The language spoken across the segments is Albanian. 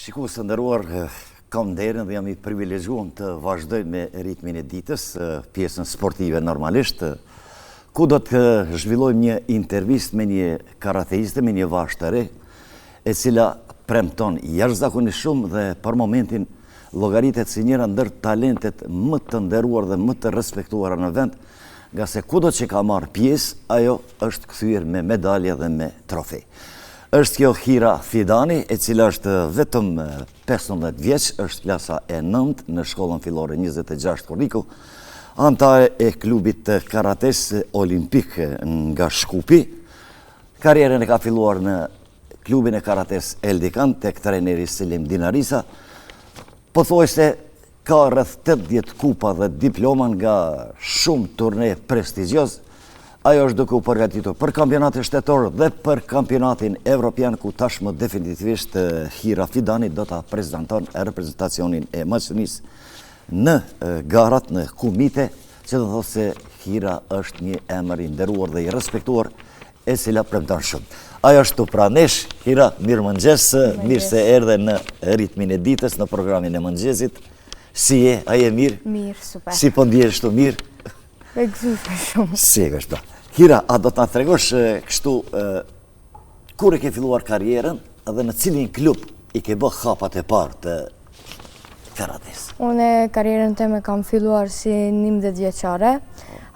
Shikues të nderuar, kam nderin dhe jam I privilegjuar të vazhdoj me ritmin e ditës, pjesën sportive normalisht, ku do të zhvillojmë një intervistë me një karateiste, me një vashë të re, e cila premton jashtëzakonisht shumë dhe për momentin llogaritet si njëra ndër talentet më të nderuar dhe më të respektuara në vend, nga se kudo që ka marrë pjesë, ajo është kthyer me medalje dhe me trofej. Është kjo Hira Fidani, e cila është vetëm 15 vjeç, është klasa e 9 në shkollën fillore 26 Korriku, anëtare e klubit të karates olimpik nga Shkupi. Karrierën e ka filluar në klubin e karates Eldikan tek trajneri Selim Dinarisa. Pothuajse ka rreth 80 kupa dhe diploma nga shumë turne prestigjioz. Ajo është duke u përgatitur për kampionatin shtetor dhe për kampionatin evropian, ku tashmë definitivisht Hira Fidani do ta prezanton reprezentacionin e Maqedonisë në garat, në kumite, që do thotë se Hira është një emër I nderuar dhe I respektuar, e cila premton shumë. Ajo është tu pra nesh. Hira, mirëmëngjes, mirë se erdhe në ritmin e ditës, në programin e mëngjesit. Si je? A je mirë? Mirë, super. Si po ndihesh tu mirë? E gëzuar shumë. Si e kështë. Hira, a do të na tregosh kështu kur e ke filluar karrierën dhe në cilin klub I ke bë hapat e parë të karates? Unë karrierën time kam filluar si 19 vjeçare.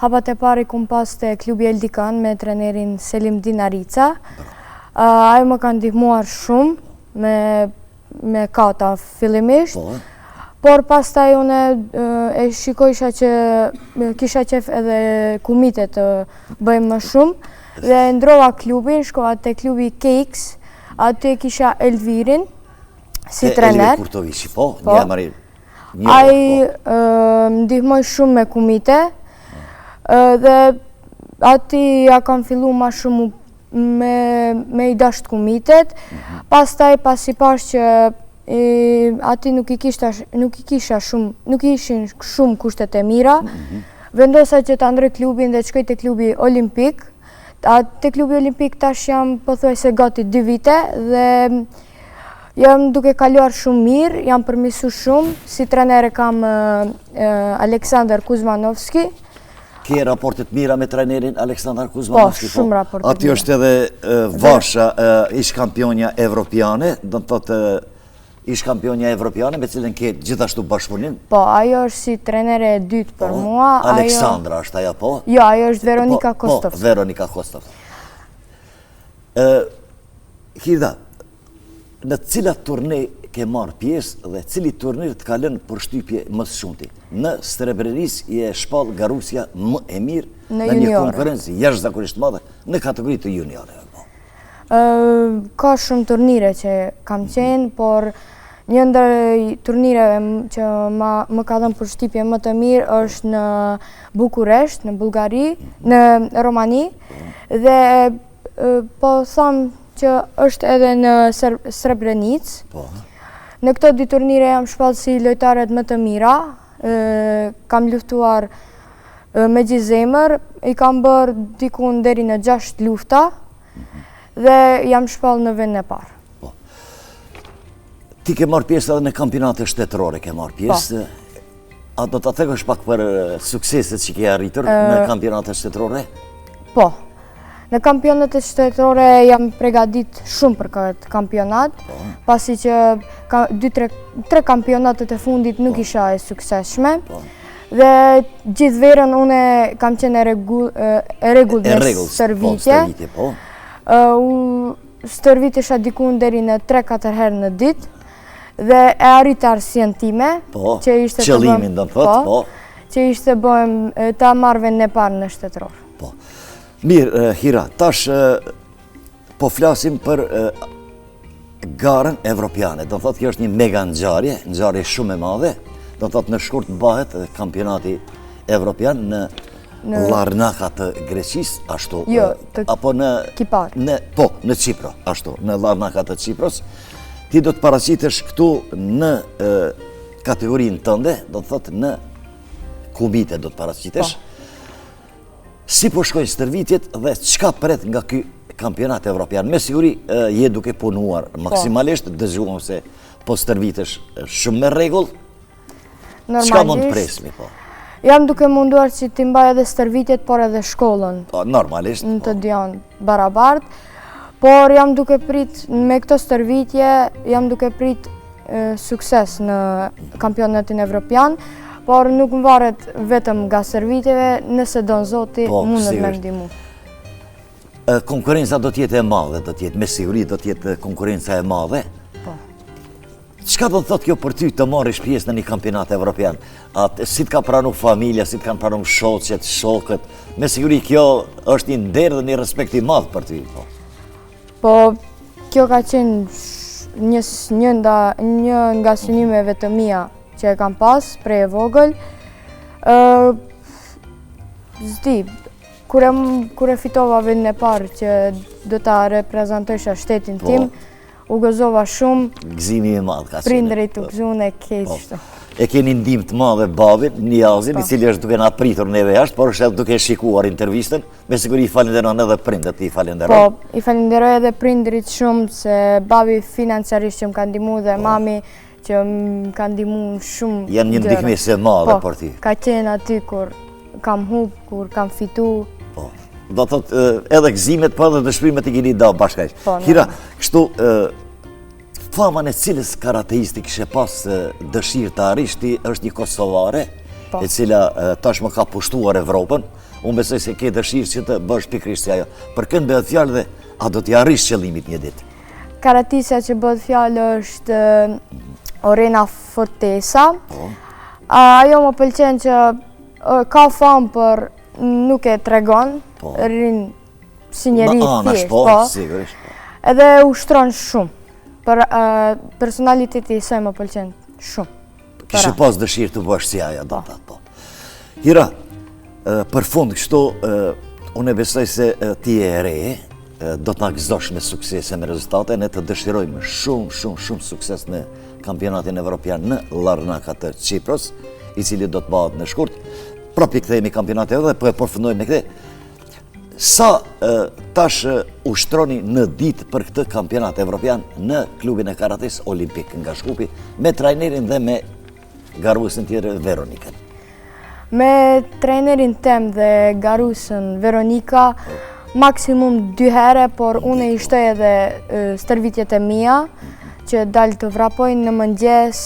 Hapat e parë I kum pas te klubi Eldikan me trenerin Selim Dinarica. Ai më ka ndihmuar shumë me kata fillimisht. Por pastaj unë e shikojsha që kisha qef edhe kumite të bëjmë më shumë dhe ndrova klubin, shkova te klubi KX, aty kisha Elvirin si trener. Elvir Kurtovici, po? Ai ndihmoj shumë me kumite dhe aty ja kam fillu ma shumë me I dasht kumitet, pastaj pas I pash që aty nuk ishin shumë kushtet e mira, vendosa që ta ndroj klubin dhe shkoj te klubi olimpik. Te klubi olimpik tash jam pothuajse gati 2 vite dhe jam duke kaluar shumë mirë, jam përmirësuar shumë, si trener kam Aleksandar Kuzmanovski. Ke raportet mira me trenerin Aleksandar Kuzmanovski? Po, shumë raportet mira. Aty është edhe Vasha, ish kampionja evropiane, do të thotë ish kampionja evropiane me cilën ke gjithashtu bashkëpunim? Po, ajo është si trenere e dytë për mua. Aleksandra është ajo, po? Jo, ajo është Veronika Kostov. Po, Veronika Kostov. Hira, në cilat turne ke marrë pjesë dhe cili turnir të ka lënë përshtypje më së shumti? Në Srebrenis je shpall garusja më e mirë në një konkurrencë jashtëzakonisht madhe në kategori të juniorëve. Ka shumë turnire që kam qenë, por një ndër turnireve që më ka dhënë përshtypje më të mirë është në Bukuresht, në Bullgari, në Romani, dhe po tham që është edhe në Srebrenic. Në këto 2 turnire jam shpall si lojtaret më të mira, kam luftuar me gjithë zemër, I kam bërë diku deri në 6 lufta, dhe jam shpall në vend e parë. Ti ke marrë pjesë edhe në kampionate shtetërore, ke marrë pjesë. A do të tregosh pak për sukseset që ke arritur në kampionate shtetërore? Po. Në kampionate shtetërore jam përgatitur shumë për këtë kampionat, pasi që 2-3 kampionatet e fundit nuk isha e suksesshme. Dhe gjithë verën unë kam qenë e rregullt me stërvitje. Stërvitesha diku deri në 3-4 herë në ditë dhe e arrita arsyen time, që ishte të qëllimin do të thotë, që ishte bëjmë ta marrë vendin e parë në shtetëror. Po. Mirë, Hira, tash po flasim për garën evropiane. Do të thotë kjo është një mega ngjarje shumë e madhe. Do të thotë në shkurt bëhet kampionati evropian në Larnaka të Greqisë, ashtu, apo në Kipar. Po, në Çipro, ashtu, në Larnaka të Çipros. Ti do të paraqitesh këtu në kategorinë tënde, do të thotë në kumite do të paraqitesh. Si po shkojnë stërvitjet dhe çka pret nga ky kampionat evropian. Me siguri je duke punuar maksimalisht, dëgjuam se po stërvitesh shumë me rregull. Çka mund të presmi po? Jam duke munduar që t'i mbaj edhe stërvitjet, por edhe shkollën. Po, normalisht. Në të dy janë barabart, por jam duke prit me këto stërvitje, jam duke prit sukses në kampionatin evropian, por nuk më varet vetëm nga stërvitjeve, nëse don Zoti mundet me ndihmu. Konkurenca do t'jetë e madhe, me siguri do t'jetë konkurenca e madhe. Po. Çka do të thotë kjo për ty të marrësh pjesë në një kampionat evropian? Si të ka pranu familja, si të kanë pranu shoqet, shokët? Me siguri kjo është një nder dhe një respekt i madh për ty. Po, kjo ka qenë një nga synimeve të mia që e kam pas prej e vogël. Zdi, kur e fitova vendin e parë që do ta reprezentojsha shtetin tim, u gëzova shumë. Gëzimi i madh ka qenë. Prindërit u gëzuan e keq. E keni ndihmë të madhe babin, Niazin, i cili është duke na pritur neve jashtë, por është edhe duke shikuar intervistën. Me siguri i falenderon edhe prindërit, i falenderoj. Po, i falenderoj edhe prindërit shumë se babi financiarisht që më ka ndihmuar dhe mami që më ka ndihmuar shumë. Janë një ndihmës e madhe për ti. Ka qenë aty kur kam hup, kur kam fitu. Po, do të thotë edhe gëzimet, po edhe dëshpërimet i keni da bashkaj. Hira, kështu, faman e cilës karakteristik kishe pas dëshirë të arishti është një Kosovare, e cila tashmë ka pushtuar Evropën. Unë besoj se ke dëshirë që të bësh pikrisht si ajo. Për kënd bëhet fjalë dhe a do t'i arrish qëllimit një ditë? Karakteristika që bëhet fjalë është Orena Fortesa. Ajo më pëlqen që ka famë për nuk e tregon, rrin si njeri thjesht, edhe ushtron shumë. Për personaliteti i saj më pëlqen shumë. Kishe pas dëshirë të bësh si aja, do të atë po. Hira, për fund kështu, unë e besoj se ti e re, do të na gëzosh me suksese, me rezultate, ne të dëshirojmë shumë sukses në kampionatin evropian në Larnaca të Çipros, i cili do të bëhet në shkurt. Propi kthehemi kampionatit edhe, po e përfundojmë me këtë. Sa tash ushtroni në ditë për këtë kampionat evropian në klubin e karates olimpik nga Shkupi, me trajnerin dhe me garuesin tjetër Veronikën? Me trajnerin tem dhe garuesën Veronika, maksimum 2 herë, por unë i shtoj edhe stërvitjet e mia, që dalë të vrapojnë në mëngjes,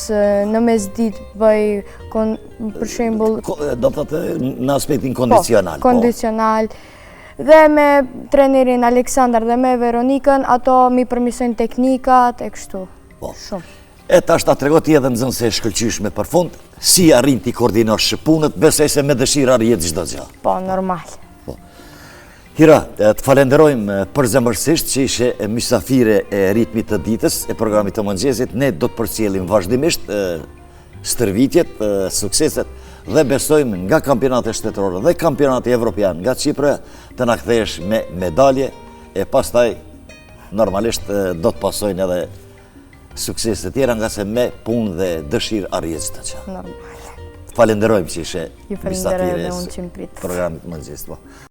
në mesditë bëj, për shembull... Do të thotë në aspektin kondicional. Po, kondicional. Dhe me trenerin Aleksandar dhe me Veronikën, ato mi përmisojnë teknikat e kështu. Shumë. E tash ta tregot ti edhe më zënë se e shkëlqyshme për fund, si arrin ti koordinosh punët, besoj se me dëshirë arjet çdo gjë. Po, normal. Hira, të falenderojmë përzemërsisht që ishe mysafire e ritmit të ditës, e programit të mëngjesit. Ne do të përcjellim vazhdimisht stërvitjet, sukseset, dhe besojmë nga kampionate shtetërore dhe kampionati evropian nga Çipra të na kthesh me medalje, e pastaj normalisht do të pasojnë edhe sukseset tjera, nga se me punë dhe dëshirë arjet çdo gjë. Normal. Falenderojmë që ishe mysafire e programit të mëngjesit.